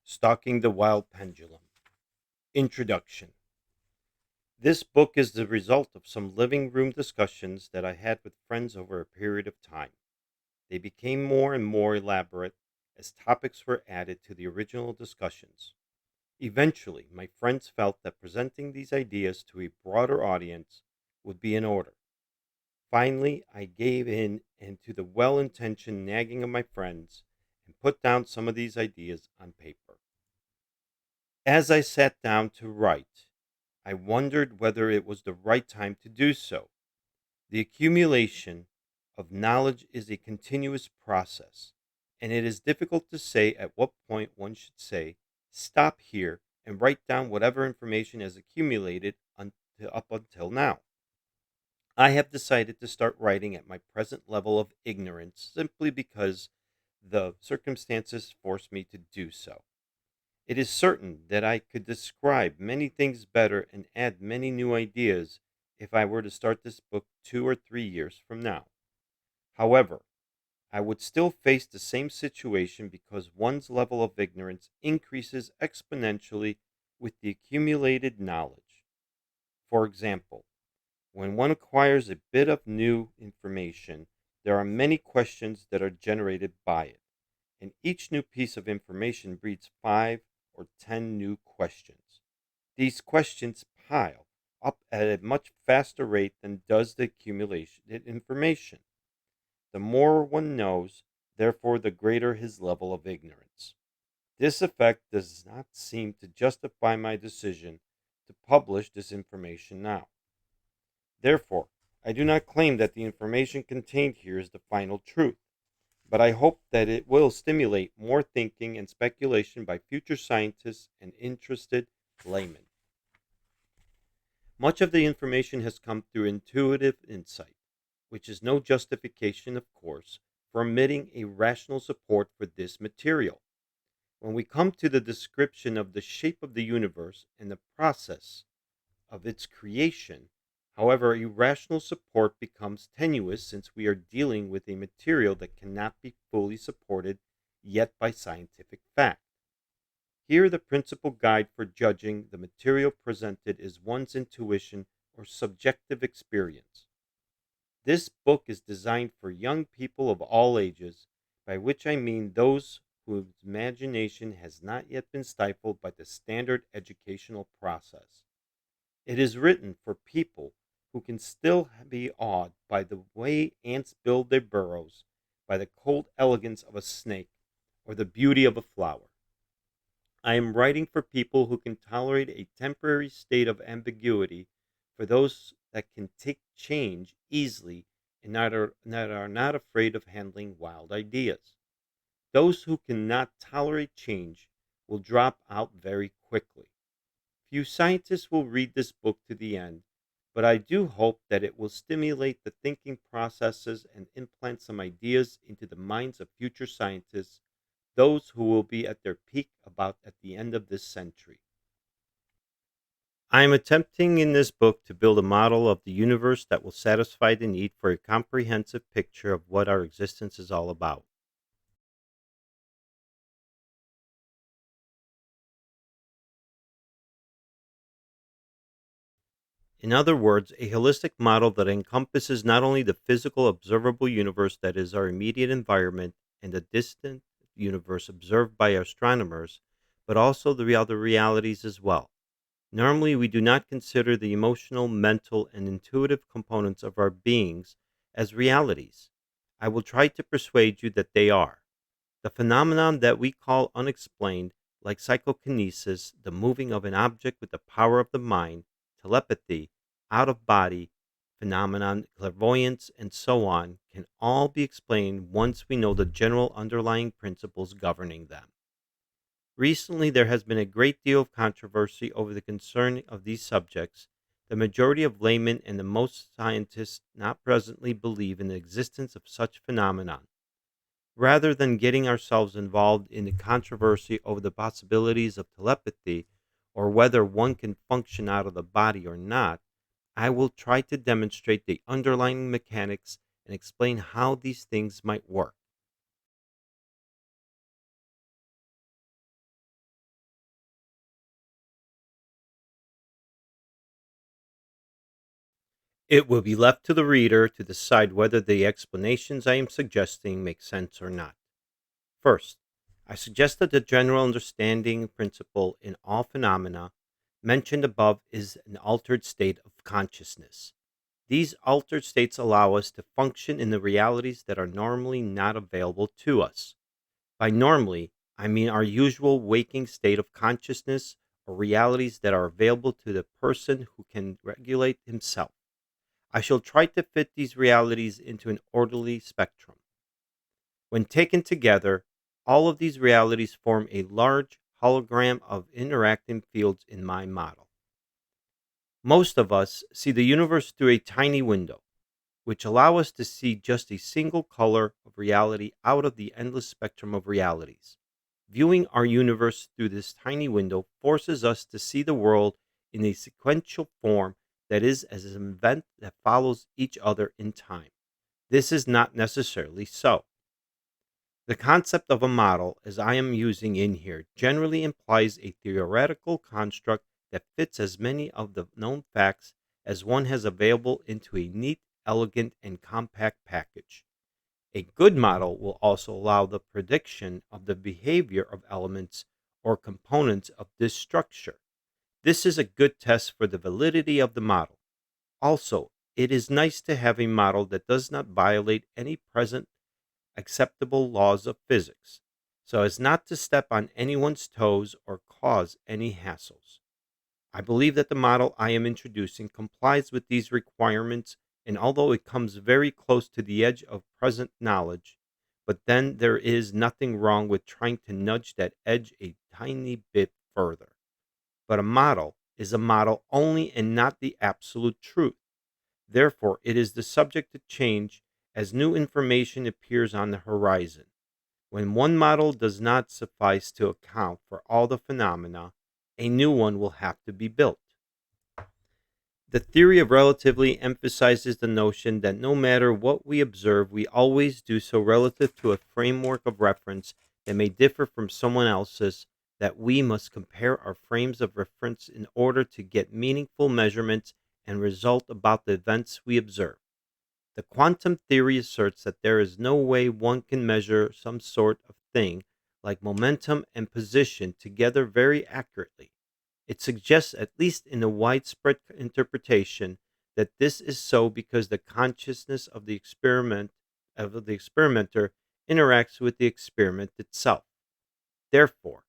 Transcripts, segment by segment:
Stalking the Wild Pendulum. Introduction. This book is the result of some living room discussions that I had with friends over a period of time. They became more and more elaborate as topics were added to the original discussions. Eventually, my friends felt that presenting these ideas to a broader audience would be in order. Finally, I gave in and to the well intentioned nagging of my friends and put down some of these ideas on paper. As I sat down to write, I wondered whether it was the right time to do so. The accumulation of knowledge is a continuous process, and it is difficult to say at what point one should say, stop here and write down whatever information has accumulated up until now. I have decided to start writing at my present level of ignorance simply because the circumstances force me to do so. It is certain that I could describe many things better and add many new ideas if I were to start this book 2 or 3 years from now. However, I would still face the same situation because one's level of ignorance increases exponentially with the accumulated knowledge. For example, when one acquires a bit of new information, there are many questions that are generated by it, and each new piece of information breeds 5 or 10 new questions. These questions pile up at a much faster rate than does the accumulation of information. The more one knows, therefore, the greater his level of ignorance. This effect does not seem to justify my decision to publish this information now. Therefore, I do not claim that the information contained here is the final truth, but I hope that it will stimulate more thinking and speculation by future scientists and interested laymen. Much of the information has come through intuitive insight, which is no justification, of course, for omitting a rational support for this material. When we come to the description of the shape of the universe and the process of its creation, however, irrational support becomes tenuous since we are dealing with a material that cannot be fully supported yet by scientific fact. Here, the principal guide for judging the material presented is one's intuition or subjective experience. This book is designed for young people of all ages, by which I mean those whose imagination has not yet been stifled by the standard educational process. It is written for people who can still be awed by the way ants build their burrows, by the cold elegance of a snake, or the beauty of a flower. I am writing for people who can tolerate a temporary state of ambiguity, for those that can take change easily and that are not afraid of handling wild ideas. Those who cannot tolerate change will drop out very quickly. Few scientists will read this book to the end, but I do hope that it will stimulate the thinking processes and implant some ideas into the minds of future scientists, those who will be at their peak about at the end of this century. I am attempting in this book to build a model of the universe that will satisfy the need for a comprehensive picture of what our existence is all about. In other words, a holistic model that encompasses not only the physical observable universe that is our immediate environment and the distant universe observed by astronomers, but also the other realities as well. Normally, we do not consider the emotional, mental, and intuitive components of our beings as realities. I will try to persuade you that they are. The phenomenon that we call unexplained, like psychokinesis, the moving of an object with the power of the mind, telepathy, out of body phenomenon, clairvoyance, and so on, can all be explained once we know the general underlying principles governing them. Recently, there has been a great deal of controversy over the concern of these subjects. The majority of laymen and the most scientists not presently believe in the existence of such phenomenon. Rather than getting ourselves involved in the controversy over the possibilities of telepathy or whether one can function out of the body or not, I will try to demonstrate the underlying mechanics and explain how these things might work. It will be left to the reader to decide whether the explanations I am suggesting make sense or not. First, I suggest that the general understanding principle in all phenomena mentioned above is an altered state of consciousness. These altered states allow us to function in the realities that are normally not available to us. By normally, I mean our usual waking state of consciousness or realities that are available to the person who can regulate himself. I shall try to fit these realities into an orderly spectrum. When taken together, all of these realities form a large hologram of interacting fields in my model. Most of us see the universe through a tiny window, which allow us to see just a single color of reality out of the endless spectrum of realities. Viewing our universe through this tiny window forces us to see the world in a sequential form that is as an event that follows each other in time. This is not necessarily so. The concept of a model, as I am using in here, generally implies a theoretical construct that fits as many of the known facts as one has available into a neat, elegant, and compact package. A good model will also allow the prediction of the behavior of elements or components of this structure. This is a good test for the validity of the model. Also, it is nice to have a model that does not violate any present acceptable laws of physics, so as not to step on anyone's toes or cause any hassles. I believe that the model I am introducing complies with these requirements, and although it comes very close to the edge of present knowledge, but then there is nothing wrong with trying to nudge that edge a tiny bit further. But a model is a model only and not the absolute truth. Therefore, it is the subject to change as new information appears on the horizon. When one model does not suffice to account for all the phenomena, a new one will have to be built. The theory of relativity emphasizes the notion that no matter what we observe, we always do so relative to a framework of reference that may differ from someone else's, that we must compare our frames of reference in order to get meaningful measurements and result about the events we observe. The quantum theory asserts that there is no way one can measure some sort of thing like momentum and position together very accurately. It suggests, at least in a widespread interpretation, that this is so because the consciousness of the experimenter interacts with the experiment itself. Therefore,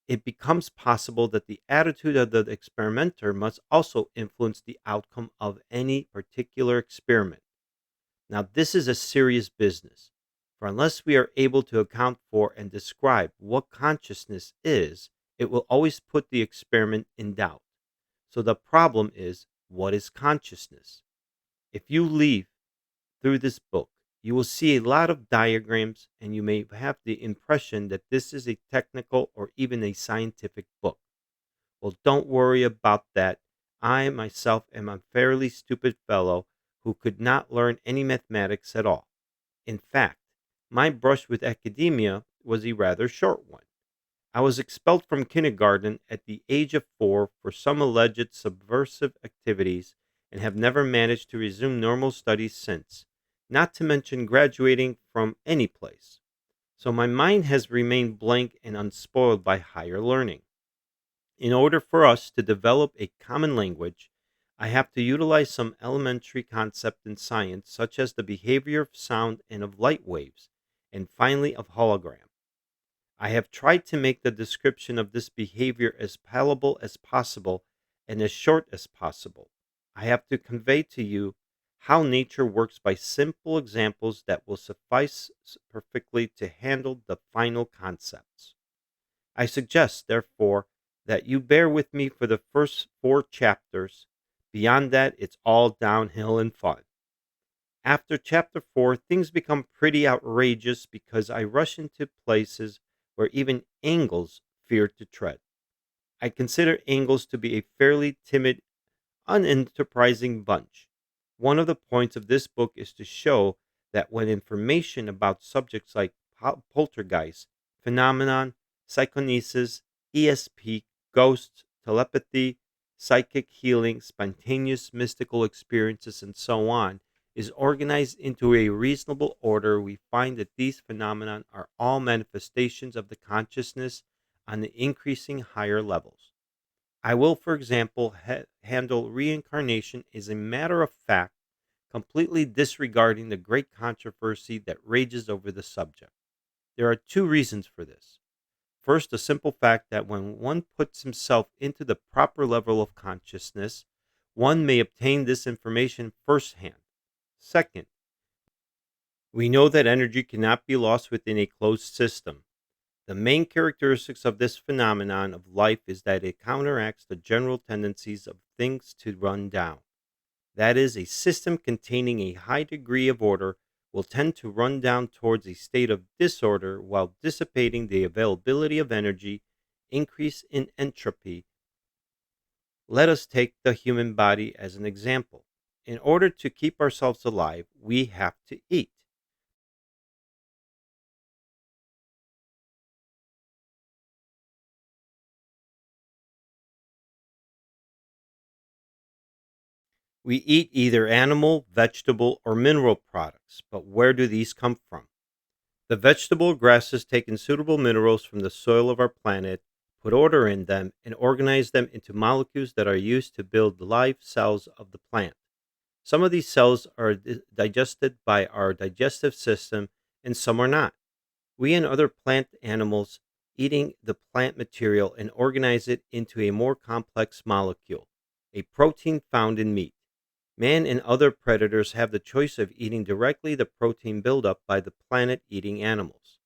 it becomes possible that the attitude of the experimenter must also influence the outcome of any particular experiment. Now, this is a serious business, for unless we are able to account for and describe what consciousness is, it will always put the experiment in doubt. So the problem is, what is consciousness? If you leaf through this book, you will see a lot of diagrams, and you may have the impression that this is a technical or even a scientific book. Well, don't worry about that. I myself am a fairly stupid fellow who could not learn any mathematics at all. In fact, my brush with academia was a rather short one. I was expelled from kindergarten at the age of 4 for some alleged subversive activities and have never managed to resume normal studies since, not to mention graduating from any place. So my mind has remained blank and unspoiled by higher learning. In order for us to develop a common language, I have to utilize some elementary concept in science, such as the behavior of sound and of light waves, and finally of hologram. I have tried to make the description of this behavior as palatable as possible and as short as possible. I have to convey to you how nature works by simple examples that will suffice perfectly to handle the final concepts. I suggest, therefore, that you bear with me for the first 4 chapters. Beyond that, it's all downhill and fun. After chapter 4, things become pretty outrageous because I rush into places where even angels fear to tread. I consider angels to be a fairly timid, unenterprising bunch. One of the points of this book is to show that when information about subjects like poltergeist, phenomenon, psychonesis, ESP, ghosts, telepathy, psychic healing, spontaneous mystical experiences, and so on, is organized into a reasonable order, we find that these phenomena are all manifestations of the consciousness on the increasing higher levels. I will, for example, handle reincarnation as a matter of fact, completely disregarding the great controversy that rages over the subject. There are two reasons for this. First, the simple fact that when one puts himself into the proper level of consciousness, one may obtain this information firsthand. Second, we know that energy cannot be lost within a closed system. The main characteristics of this phenomenon of life is that it counteracts the general tendencies of things to run down. That is, a system containing a high degree of order will tend to run down towards a state of disorder while dissipating the availability of energy, increase in entropy. Let us take the human body as an example. In order to keep ourselves alive, we have to eat. We eat either animal, vegetable, or mineral products, but where do these come from? The vegetable grasses take in suitable minerals from the soil of our planet, put order in them, and organize them into molecules that are used to build the live cells of the plant. Some of these cells are digested by our digestive system, and some are not. We and other plant animals eating the plant material and organize it into a more complex molecule, a protein found in meat. Man and other predators have the choice of eating directly the protein buildup by the planet eating animals.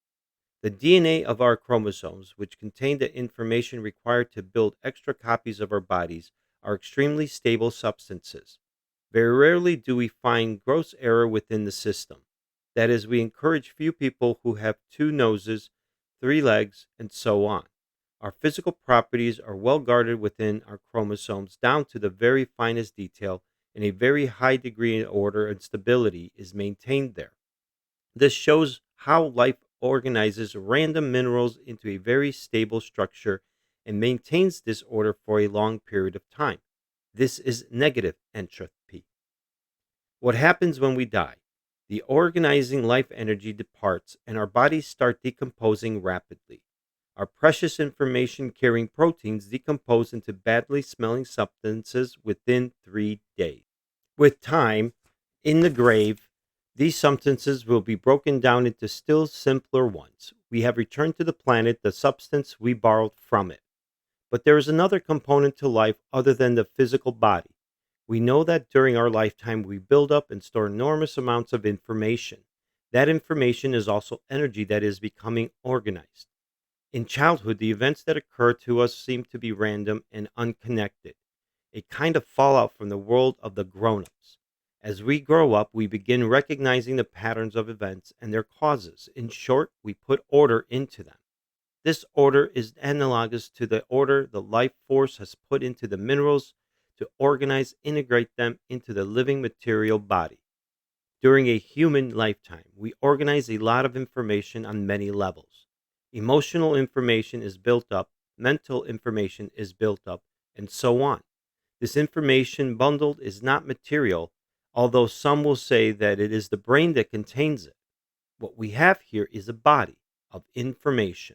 The DNA of our chromosomes, which contain the information required to build extra copies of our bodies, are extremely stable substances. Very rarely do we find gross error within the system. That is, we encourage few people who have two noses, three legs, and so on. Our physical properties are well guarded within our chromosomes down to the very finest detail, and a very high degree of order and stability is maintained there. This shows how life organizes random minerals into a very stable structure and maintains this order for a long period of time. This is negative entropy. What happens when we die? The organizing life energy departs and our bodies start decomposing rapidly. Our precious information carrying proteins decompose into badly smelling substances within 3 days. With time, in the grave, these substances will be broken down into still simpler ones. We have returned to the planet the substance we borrowed from it. But there is another component to life other than the physical body. We know that during our lifetime we build up and store enormous amounts of information. That information is also energy that is becoming organized. In childhood, the events that occur to us seem to be random and unconnected, a kind of fallout from the world of the grown-ups. As we grow up, we begin recognizing the patterns of events and their causes. In short, we put order into them. This order is analogous to the order the life force has put into the minerals to organize, integrate them into the living material body. During a human lifetime, we organize a lot of information on many levels. Emotional information is built up, mental information is built up, and so on. This information bundled is not material, although some will say that it is the brain that contains it. What we have here is a body of information.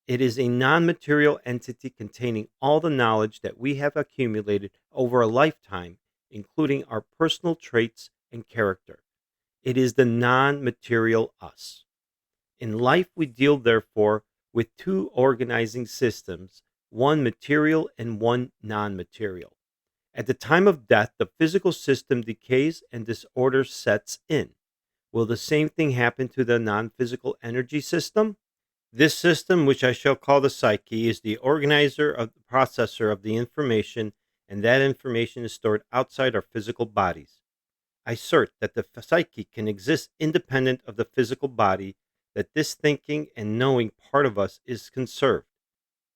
It is a non material entity containing all the knowledge that we have accumulated over a lifetime, including our personal traits and character. It is the non material us. In life, we deal, therefore, with two organizing systems, one material and one non material. At the time of death, the physical system decays and disorder sets in. Will the same thing happen to the non physical energy system? This system, which I shall call the psyche, is the organizer of the processor of the information, and that information is stored outside our physical bodies. I assert that the psyche can exist independent of the physical body, that this thinking and knowing part of us is conserved.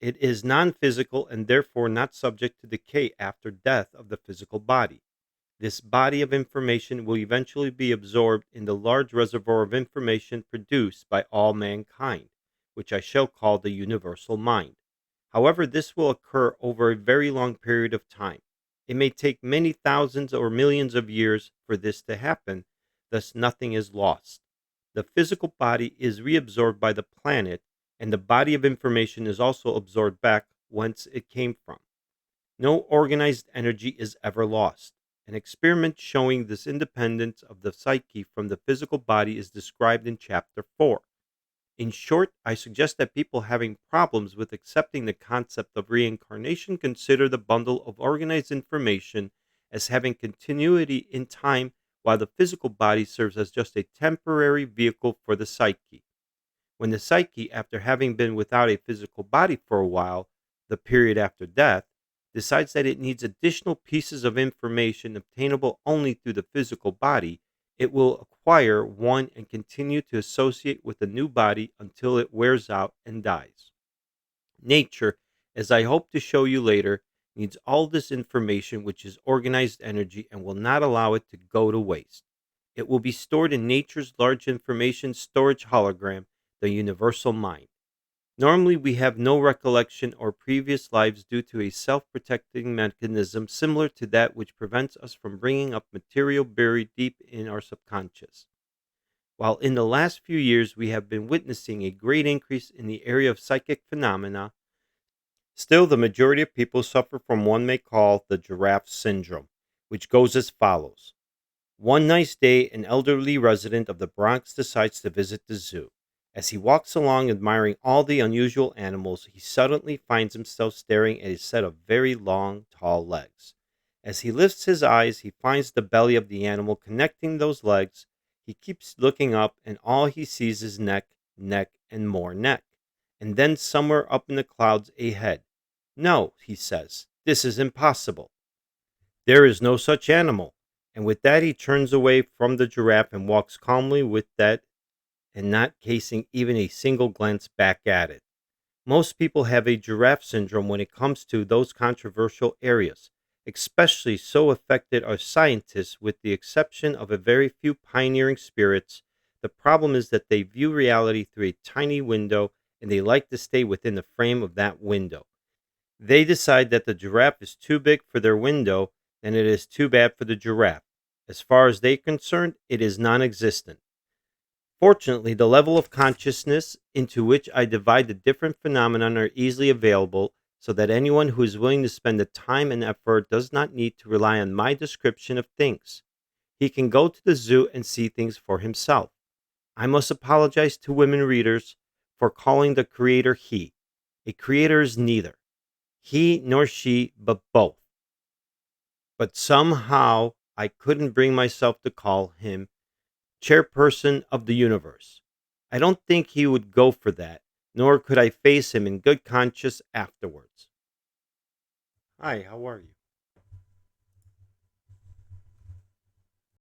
It is non physical and therefore not subject to decay after death of the physical body. This body of information will eventually be absorbed in the large reservoir of information produced by all mankind, which I shall call the universal mind. However, this will occur over a very long period of time. It may take many thousands or millions of years for this to happen, thus, nothing is lost. The physical body is reabsorbed by the planet, and the body of information is also absorbed back whence it came from. No organized energy is ever lost. An experiment showing this independence of the psyche from the physical body is described in Chapter 4. In short, I suggest that people having problems with accepting the concept of reincarnation consider the bundle of organized information as having continuity in time, while the physical body serves as just a temporary vehicle for the psyche. When the psyche, after having been without a physical body for a while, the period after death, decides that it needs additional pieces of information obtainable only through the physical body, it will acquire one and continue to associate with the new body until it wears out and dies. Nature, as I hope to show you later, needs all this information, which is organized energy, and will not allow it to go to waste. It will be stored in nature's large information storage hologram, the universal mind. Normally, we have no recollection or previous lives due to a self protecting mechanism similar to that which prevents us from bringing up material buried deep in our subconscious. While in the last few years we have been witnessing a great increase in the area of psychic phenomena, still the majority of people suffer from one may call the giraffe syndrome, which goes as follows. One nice day, an elderly resident of the Bronx decides to visit the zoo. As he walks along admiring all the unusual animals, he suddenly finds himself staring at a set of very long, tall legs. As he lifts his eyes, he finds the belly of the animal connecting those legs. He keeps looking up, and all he sees is neck, neck, and more neck. And then somewhere up in the clouds, a head. No, he says, this is impossible. There is no such animal. And with that, he turns away from the giraffe and walks calmly with that and not casing even a single glance back at it. Most people have a giraffe syndrome when it comes to those controversial areas. Especially so affected are scientists, with the exception of a very few pioneering spirits. The problem is that they view reality through a tiny window and they like to stay within the frame of that window. They decide that the giraffe is too big for their window, and it is too bad for the giraffe. As far as they are concerned, it is non existent. Fortunately, the level of consciousness into which I divide the different phenomena are easily available, so that anyone who is willing to spend the time and effort does not need to rely on my description of things. He can go to the zoo and see things for himself. I must apologize to women readers for calling the creator he. A creator is neither he nor she, but both. But somehow I couldn't bring myself to call him chairperson of the universe. I don't think he would go for that, nor could I face him in good conscience afterwards. Hi, how are you?